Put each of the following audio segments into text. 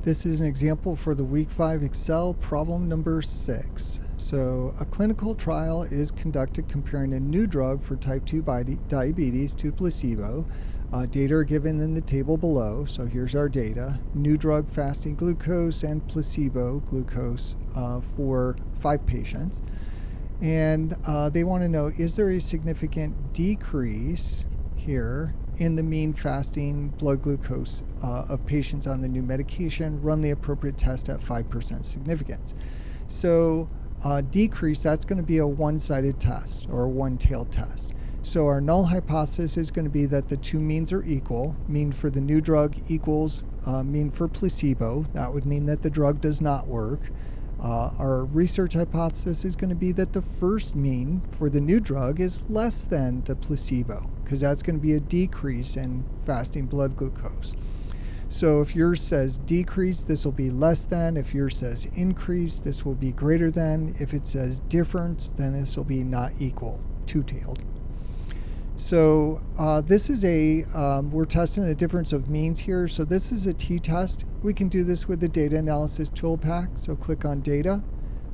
This is an example for the Week 5 Excel problem number 6. So a clinical trial is conducted comparing a new drug for type 2 diabetes to placebo. Data are given in the table below. So here's our data. New drug fasting glucose and placebo glucose for 5 patients. And they want to know, is there a significant decrease here in the mean fasting blood glucose of patients on the new medication? Run the appropriate test at 5% significance. So decrease, that's going to be a one-sided test or a one-tailed test. So our null hypothesis is going to be that the two means are equal. Mean for the new drug equals mean for placebo. That would mean that the drug does not work. Our research hypothesis is going to be that the first mean for the new drug is less than the placebo, because that's going to be a decrease in fasting blood glucose. So if yours says decrease, this will be less than. If yours says increase, this will be greater than. If it says difference, then this will be not equal, two-tailed. So this is we're testing a difference of means here. So this is a t-test. We can do this with the data analysis tool pack. So click on data,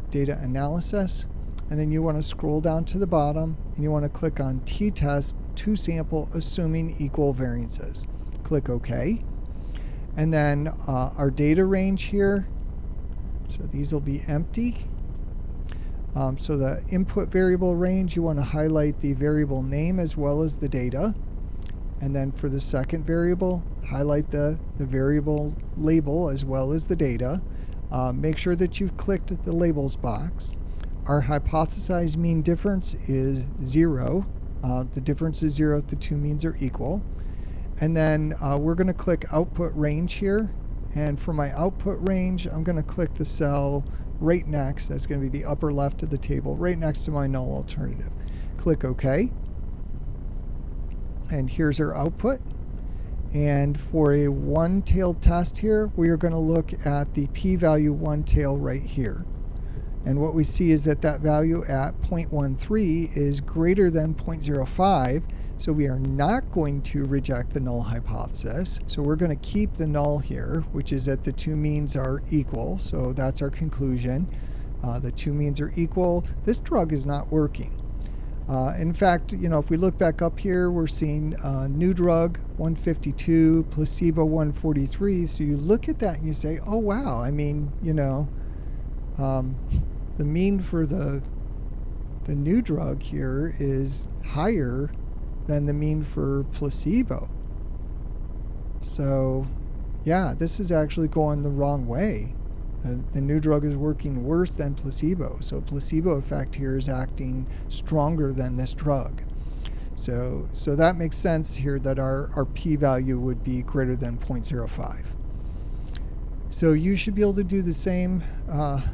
data analysis, and then you want to scroll down to the bottom and you want to click on t-test to sample assuming equal variances. Click OK. And then our data range here, so these will be empty. So the input variable range, you want to highlight the variable name as well as the data. And then for the second variable, highlight the variable label as well as the data. Make sure that you've clicked the labels box. Our hypothesized mean difference is 0. The difference is 0 if the two means are equal. And then we're going to click output range here. And for my output range, I'm going to click the cell right next, that's going to be the upper left of the table, right next to my null alternative. Click OK. And here's our output. And for a one-tailed test here, we are going to look at the p-value one-tail right here. And what we see is that that value at 0.13 is greater than 0.05. So we are not going to reject the null hypothesis. So we're going to keep the null here, which is that the two means are equal. So that's our conclusion. The two means are equal. This drug is not working. In fact, if we look back up here, we're seeing new drug 152, placebo 143. So you look at that and you say, oh, wow. I mean, the mean for the new drug here is higher than the mean for placebo. So yeah, this is actually going the wrong way. The new drug is working worse than placebo. So placebo effect here is acting stronger than this drug. So that makes sense here that our p-value would be greater than 0.05. So you should be able to do the same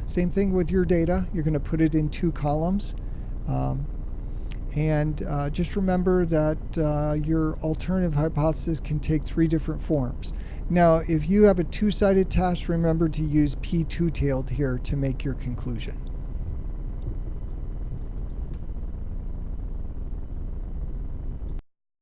thing with your data. You're going to put it in 2 columns. And just remember that your alternative hypothesis can take 3 different forms. Now, if you have a 2-sided test, remember to use p2-tailed here to make your conclusion.